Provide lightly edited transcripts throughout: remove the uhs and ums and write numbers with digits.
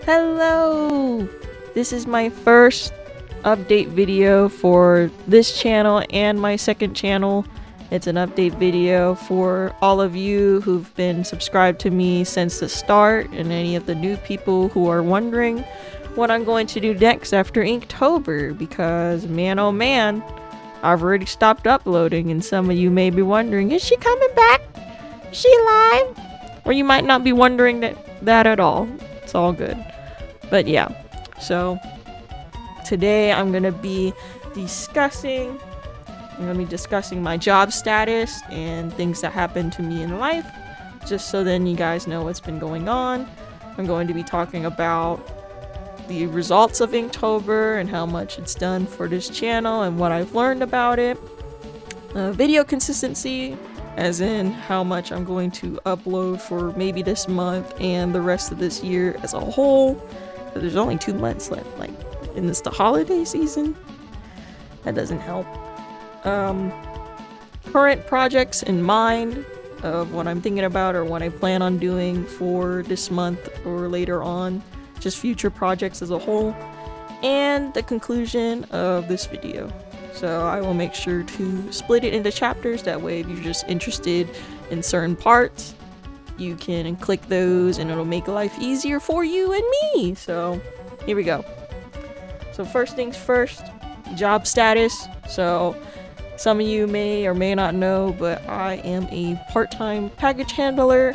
Hello! This is my first update video for this channel and my second channel. It's an update video for all of you who've been subscribed to me since the start, and any of the new people who are wondering what I'm going to do next after Inktober, because man oh man, I've already stopped uploading, and some of you may be wondering, is she coming back? Is she live? Or you might not be wondering that at all. It's all good. But yeah, so today I'm gonna be discussing my job status and things that happened to me in life, just so then you guys know what's been going on. I'm going to be talking about the results of Inktober and how much it's done for this channel and what I've learned about it. Video consistency, as in how much I'm going to upload for maybe this month and the rest of this year as a whole. There's only 2 months left, and it's the holiday season. That doesn't help. Current projects in mind of what I'm thinking about or what I plan on doing for this month or later on. Just future projects as a whole. And the conclusion of this video. So I will make sure to split it into chapters. That way if you're just interested in certain parts, you can click those and it'll make life easier for you and me. So here we go. So first things first, job status. So some of you may or may not know, but I am a part-time package handler,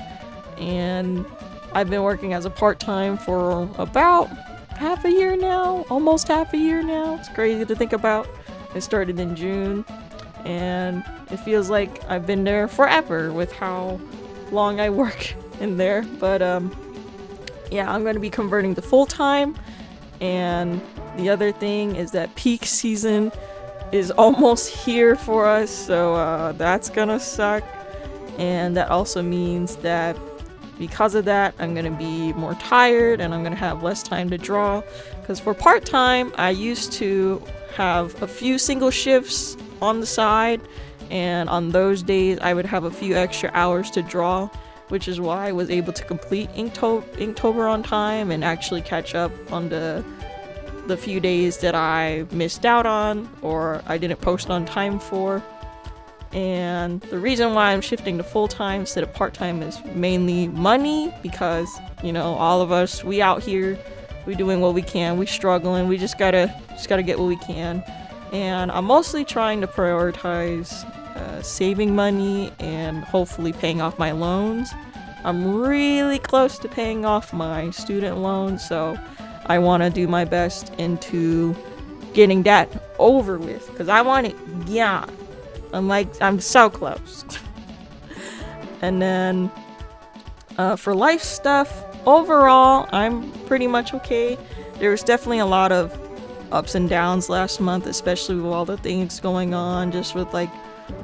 and I've been working as a part-time for about half a year now, almost half a year now. It's crazy to think about. I started in June, and it feels like I've been there forever with how long I work in there. But yeah, I'm going to be converting to full-time. And the other thing is that peak season is almost here for us, so that's gonna suck. And that also means that because of that, I'm gonna be more tired and I'm gonna have less time to draw, because for part-time I used to have a few single shifts on the side, and on those days I would have a few extra hours to draw, which is why I was able to complete Inktober on time and actually catch up on the few days that I missed out on or I didn't post on time for. And the reason why I'm shifting to full-time instead of part-time is mainly money, because all of us, we out here, we doing what we can, we struggling, we just gotta get what we can. And I'm mostly trying to prioritize saving money and hopefully paying off my loans. I'm really close to paying off my student loans, so I want to do my best into getting that over with, because I want it, yeah. I'm so close. And then for life stuff, overall, I'm pretty much okay. There was definitely a lot of ups and downs last month, especially with all the things going on, just with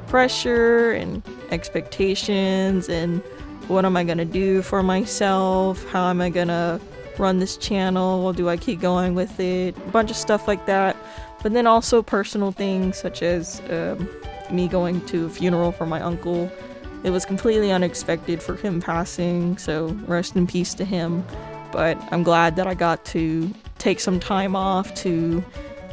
pressure and expectations and what am I gonna do for myself, how am I gonna run this channel, do I keep going with it, a bunch of stuff like that. But then also personal things such as me going to a funeral for my uncle. It was completely unexpected for him passing, so rest in peace to him. But I'm glad that I got to take some time off to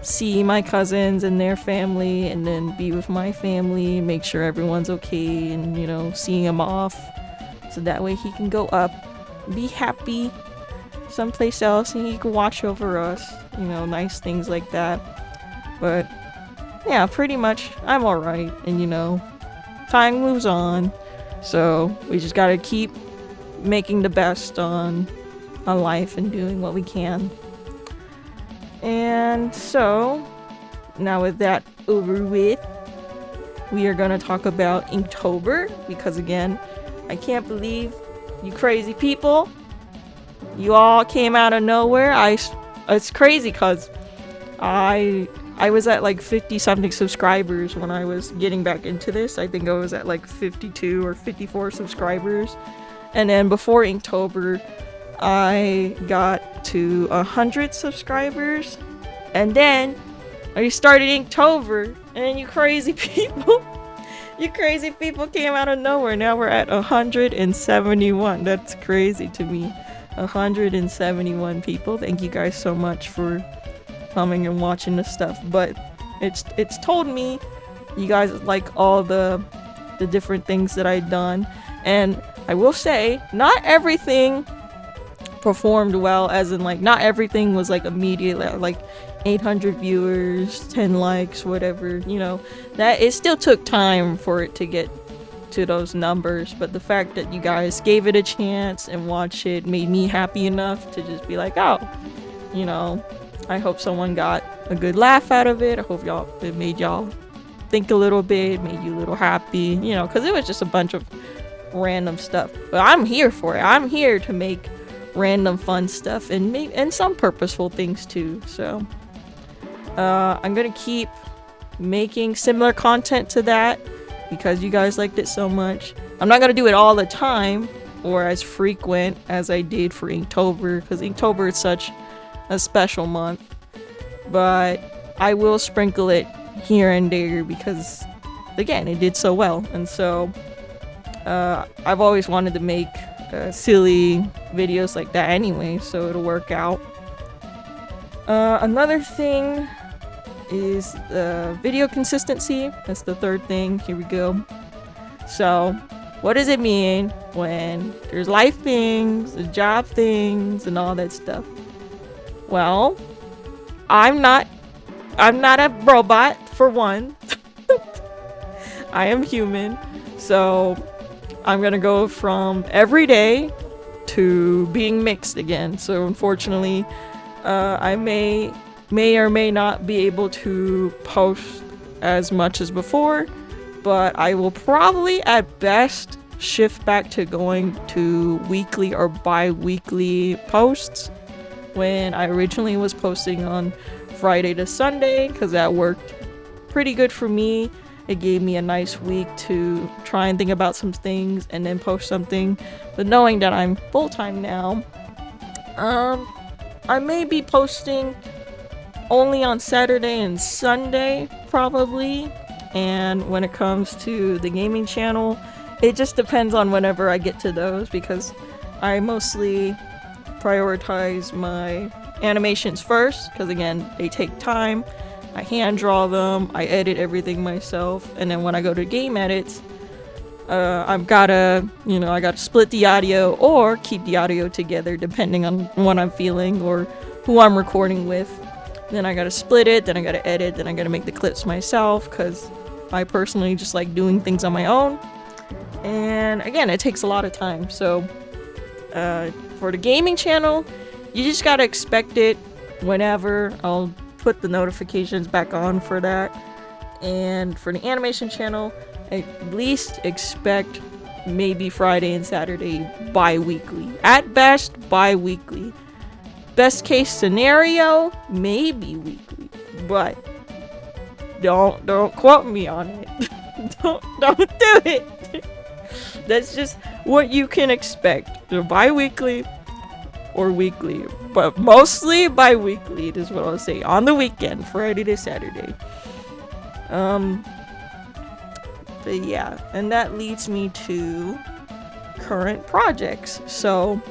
see my cousins and their family, and then be with my family, make sure everyone's okay, and seeing him off so that way he can go up, be happy someplace else, and he can watch over us, nice things like that. But yeah, pretty much I'm alright, and time moves on, so we just gotta keep making the best on life and doing what we can. And so now with that over with, we are gonna talk about Inktober, because again, I can't believe you crazy people, you all came out of nowhere. It's crazy because I was at 50 something subscribers when I was getting back into this. I think I was at 52 or 54 subscribers. And then before Inktober, I got to 100 subscribers. And then I started Inktober, and you crazy people came out of nowhere. Now we're at 171. That's crazy to me. 171 people. Thank you guys so much for coming and watching the stuff. But it's told me you guys like all the different things that I've done. And I will say, not everything performed well, as in like not everything was like immediately like 800 viewers, 10 likes, whatever, you know, that it still took time for it to get to those numbers. But the fact that you guys gave it a chance and watched it made me happy enough to just be like, oh, you know, I hope someone got a good laugh out of it. I hope it made y'all think a little bit, made you a little happy, you know, because it was just a bunch of random stuff. But I'm here for it. I'm here to make random fun stuff and some purposeful things too. So I'm gonna keep making similar content to that because you guys liked it so much. I'm not gonna do it all the time or as frequent as I did for Inktober, because Inktober is such a special month, but I will sprinkle it here and there because again, it did so well. And so I've always wanted to make silly videos like that anyway, so it'll work out. Another thing is video consistency. That's the third thing. Here we go. So what does it mean when there's life things, job things, and all that stuff? Well, I'm not a robot, for one. I am human, so I'm gonna go from every day to being mixed again. So unfortunately, I may or may not be able to post as much as before, but I will probably at best shift back to going to weekly or bi-weekly posts when I originally was posting on Friday to Sunday, because that worked pretty good for me. It gave me a nice week to try and think about some things and then post something. But knowing that I'm full-time now, I may be posting only on Saturday and Sunday, probably. And when it comes to the gaming channel, it just depends on whenever I get to those, because I mostly prioritize my animations first, because again, they take time. I hand draw them, I edit everything myself, and then when I go to game edits, I've gotta split the audio or keep the audio together depending on what I'm feeling or who I'm recording with. Then I gotta split it, then I gotta edit, then I gotta make the clips myself, because I personally just like doing things on my own. And again, it takes a lot of time. So for the gaming channel, you just gotta expect it whenever. I'll put the notifications back on for that. And for the animation channel, at least expect maybe Friday and Saturday bi-weekly. At best, bi-weekly. Best case scenario, maybe weekly. But don't quote me on it. don't do it. That's just what you can expect. Bi-weekly or weekly, but mostly bi-weekly is what I'll say. On the weekend, Friday to Saturday. But yeah, and that leads me to current projects. So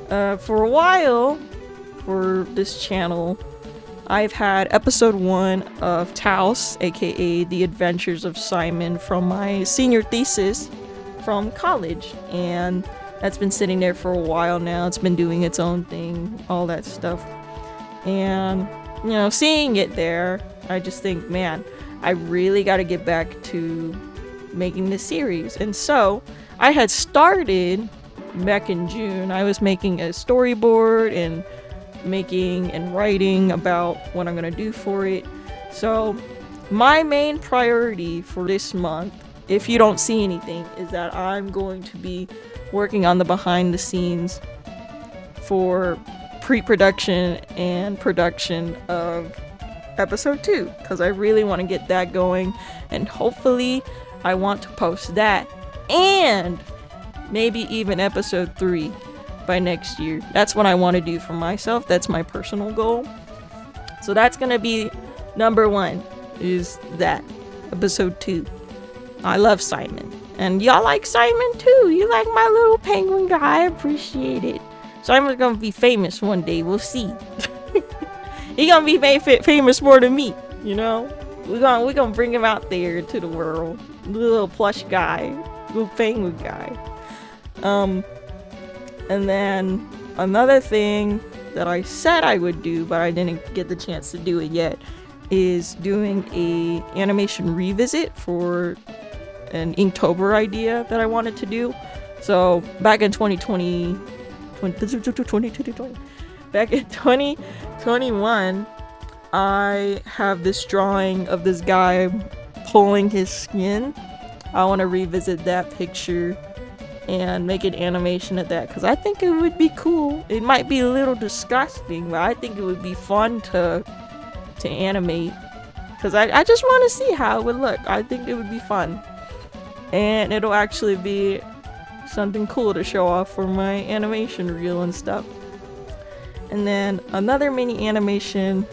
for a while, for this channel, I've had episode 1 of Taos, aka The Adventures of Simon, from my senior thesis from college, and that's been sitting there for a while now. It's been doing its own thing, all that stuff. And, you know, seeing it there, I just think, man, I really got to get back to making this series. And so I had started back in June. I was making a storyboard and making and writing about what I'm going to do for it. So my main priority for this month, if you don't see anything, is that I'm going to be working on the behind the scenes for pre-production and production of episode 2, because I really want to get that going, and hopefully I want to post that and maybe even episode 3 by next year. That's what I want to do for myself. That's my personal goal. So that's gonna be number 1, is that episode 2. I love Simon, and y'all like Simon too. You like my little penguin guy. I appreciate it. Simon's gonna be famous one day. We'll see. He gonna be famous more than me, you know? We're gonna bring him out there to the world. Little plush guy. Little penguin guy. And then another thing that I said I would do, but I didn't get the chance to do it yet, is doing a animation revisit for an Inktober idea that I wanted to do. So back in 2020, back in 2021, I have this drawing of this guy pulling his skin. I want to revisit that picture and make an animation of that, because I think it would be cool. It might be a little disgusting, but I think it would be fun to animate, because I just want to see how it would look. I think it would be fun, and it'll actually be something cool to show off for my animation reel and stuff. And then another mini animation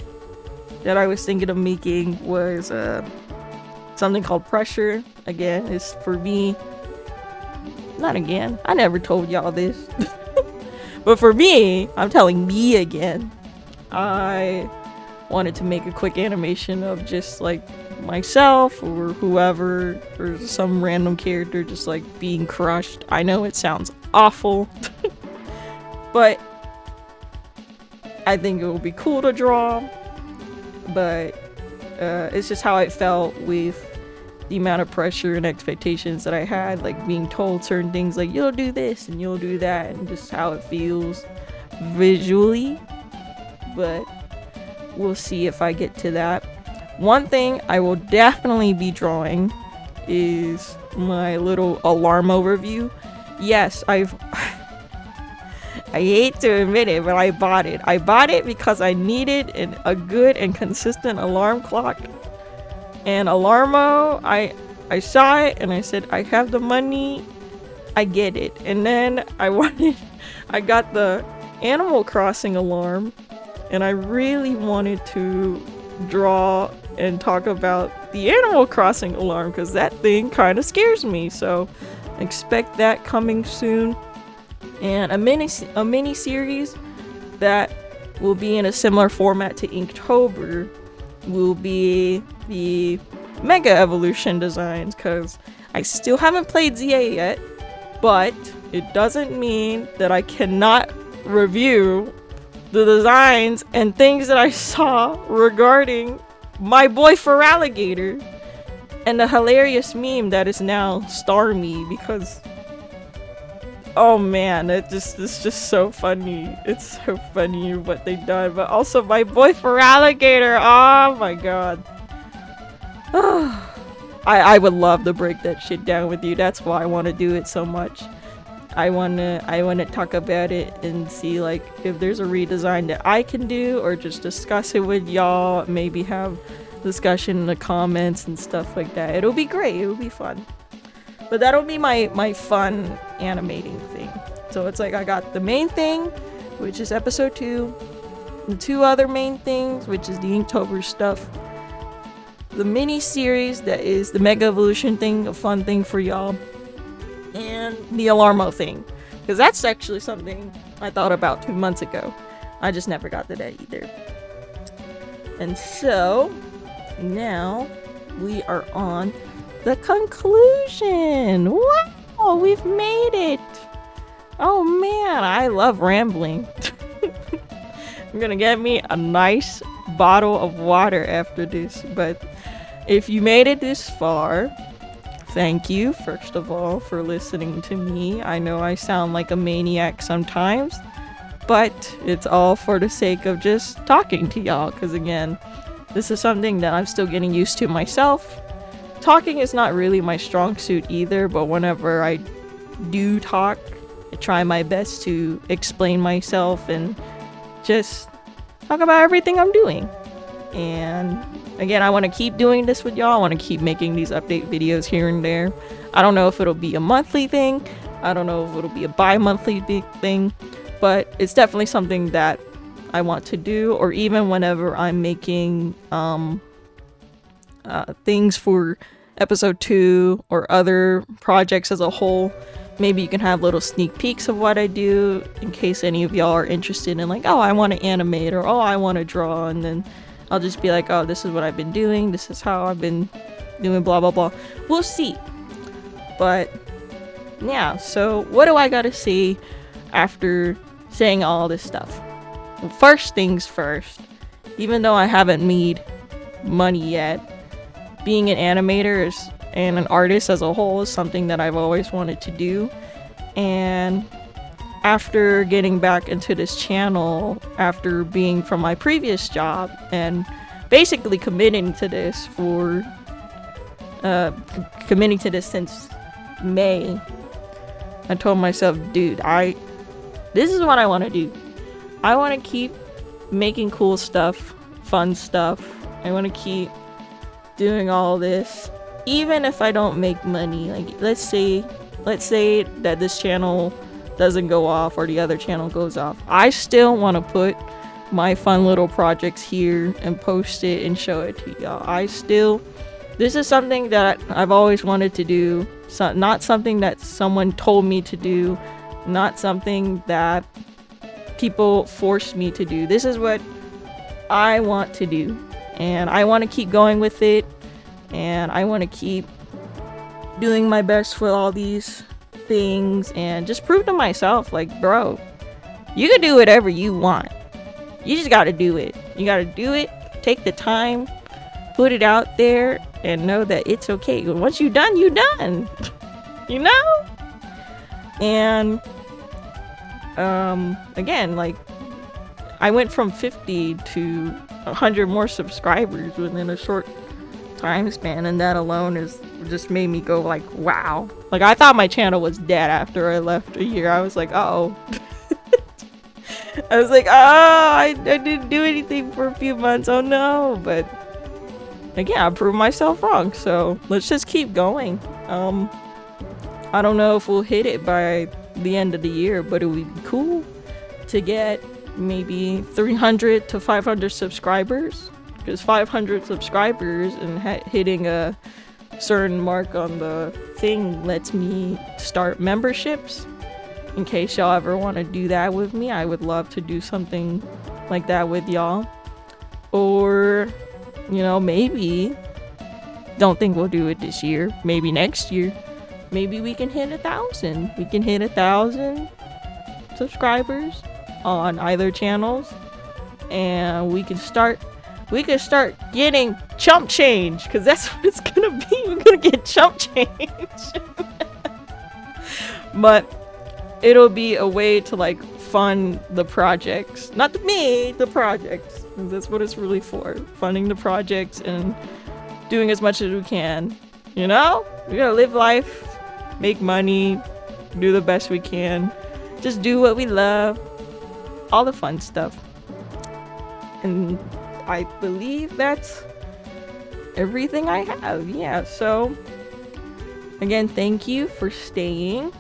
that I was thinking of making was something called Pressure. Again, it's for me. Not again. I never told y'all this. But for me, I'm telling me again. I wanted to make a quick animation of just like myself or whoever, or some random character just like being crushed. I know it sounds awful. But I think it will be cool to draw. But it's just how I felt with the amount of pressure and expectations that I had, like being told certain things like you'll do this and you'll do that, and just how it feels visually. But we'll see if I get to that. One thing I will definitely be drawing is my little alarm overview. Yes, I hate to admit it, but I bought it. I bought it because I needed a good and consistent alarm clock. And Alarmo, I saw it and I said, I have the money, I get it. And then I got the Animal Crossing alarm, and I really wanted to draw and talk about the Animal Crossing alarm, because that thing kind of scares me. So expect that coming soon. And a mini series that will be in a similar format to Inktober will be the Mega Evolution designs, because I still haven't played ZA yet, but it doesn't mean that I cannot review the designs and things that I saw regarding my boy Feraligatr and the hilarious meme that is now Starmie, because oh man, it's just so funny. It's so funny what they've done. But also my boy Feraligatr, oh my god. I would love to break that shit down with you. That's why I want to do it so much. I wanna talk about it and see like if there's a redesign that I can do, or just discuss it with y'all. Maybe have discussion in the comments and stuff like that. It'll be great. It'll be fun. But that'll be my fun animating thing. So it's like I got the main thing, which is episode 2, the 2 other main things, which is the Inktober stuff, the mini series that is the Mega Evolution thing, a fun thing for y'all, and the Alarmo thing, because that's actually something I thought about 2 months ago. I just never got to that either. And so now we are on the conclusion. Wow, we've made it. Oh man, I love rambling. I'm gonna get me a nice bottle of water after this. But if you made it this far, thank you, first of all, for listening to me. I know I sound like a maniac sometimes, but it's all for the sake of just talking to y'all, because again, this is something that I'm still getting used to myself. Talking is not really my strong suit either, but whenever I do talk, I try my best to explain myself and just talk about everything I'm doing. And again, I want to keep doing this with y'all. I want to keep making these update videos here and there. I don't know if it'll be a monthly thing. I don't know if it'll be a bi-monthly thing, but it's definitely something that I want to do, or even whenever I'm making things for episode 2 or other projects as a whole. maybe you can have little sneak peeks of what I do in case any of y'all are interested in, like, oh, I want to animate, or oh, I want to draw, and then I'll just be like, oh, this is what I've been doing, this is how I've been doing, blah blah blah. We'll see. But yeah, so what do I gotta say after saying all this stuff? Well, first things first, even though I haven't made money yet, being an animator and an artist as a whole is something that I've always wanted to do. And after getting back into this channel, after being from my previous job and basically committing to this since May, I told myself, dude, this is what I want to do. I want to keep making cool stuff, fun stuff. I want to keep doing all this, even if I don't make money. Like, let's say that this channel doesn't go off or the other channel goes off. I still want to put my fun little projects here and post it and show it to y'all. This is something that I've always wanted to do. So, not something that someone told me to do, not something that people forced me to do. This is what I want to do, and I want to keep going with it, and I want to keep doing my best with all these things and just prove to myself, like, bro, you can do whatever you want. You just gotta do it. You gotta do it, take the time, put it out there, and know that it's okay. Once you're done, you're done. You know? And again, like, I went from 50 to 100 more subscribers within a short time span, and that alone is just made me go like, wow. Like, I thought my channel was dead after I left a year. I was like, oh. I was like, oh, I didn't do anything for a few months. Oh no. But again, I proved myself wrong. So let's just keep going. I don't know if we'll hit it by the end of the year, but it would be cool to get maybe 300 to 500 subscribers, because 500 subscribers and hitting a certain mark on the thing lets me start memberships. In case y'all ever want to do that with me, I would love to do something like that with y'all. Or, you know, maybe, don't think we'll do it this year, maybe next year, maybe we can hit 1,000. We can hit 1,000 subscribers on either channels, and we can start getting chump change, because that's what it's gonna be. We're gonna get chump change. But it'll be a way to, like, fund the projects, not me, the projects. That's what it's really for, funding the projects and doing as much as we can. You know, we gotta live life, make money, do the best we can, just do what we love, all the fun stuff. And I believe that's everything I have. Yeah, so again, thank you for staying.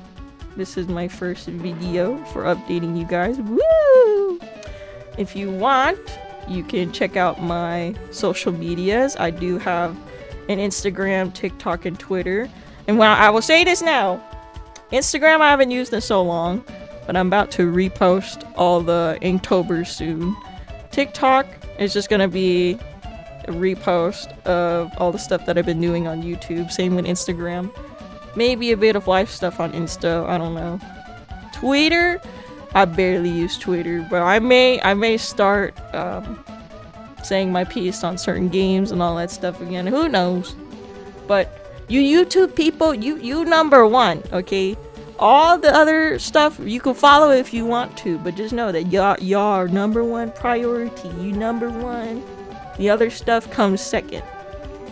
This is my first video for updating you guys. Woo! If you want, you can check out my social medias. I do have an Instagram, TikTok, and Twitter. And I will say this now, Instagram I haven't used in so long, but I'm about to repost all the Inktober soon. TikTok is just gonna be a repost of all the stuff that I've been doing on YouTube. Same with Instagram. Maybe a bit of life stuff on Insta, I don't know. Twitter, I barely use Twitter, but I may start saying my piece on certain games and all that stuff again. Who knows? But you YouTube people, you number one, okay? All the other stuff you can follow if you want to, but just know that y'all are number one priority. You number one. The other stuff comes second.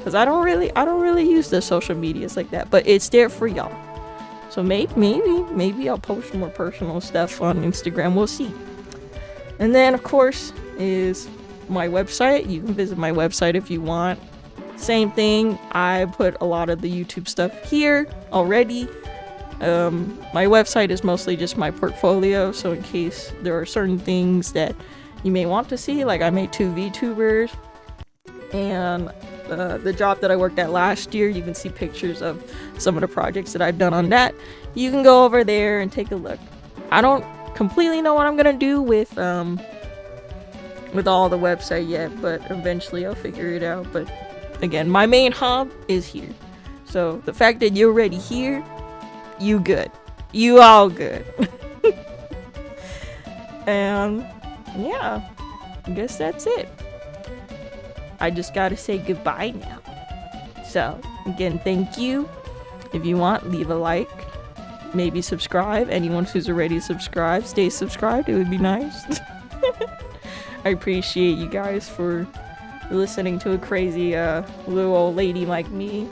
Cause I don't really use the social medias like that, but it's there for y'all. So maybe I'll post more personal stuff on Instagram. We'll see. And then of course is my website. You can visit my website if you want. Same thing. I put a lot of the YouTube stuff here already. My website is mostly just my portfolio. So in case there are certain things that you may want to see, like I made 2 VTubers, and the job that I worked at last year. You can see pictures of some of the projects that I've done on that. You can go over there and take a look. I don't completely know what I'm gonna do with all the website yet, but eventually I'll figure it out. But again, my main hub is here. So the fact that you're already here, you good. You all good. And yeah, I guess that's it. I just gotta say goodbye now. So again, thank you. If you want, leave a like. Maybe subscribe. Anyone who's already subscribed, stay subscribed. It would be nice. I appreciate you guys for listening to a crazy little old lady like me.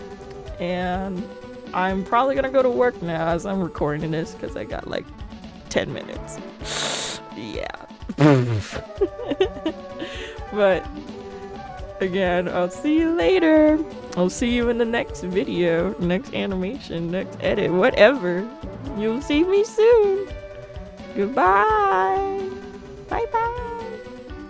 And I'm probably gonna go to work now as I'm recording this because I got like 10 minutes. Yeah. But again, I'll see you later. I'll see you in the next video, next animation, next edit, whatever. You'll see me soon. Goodbye.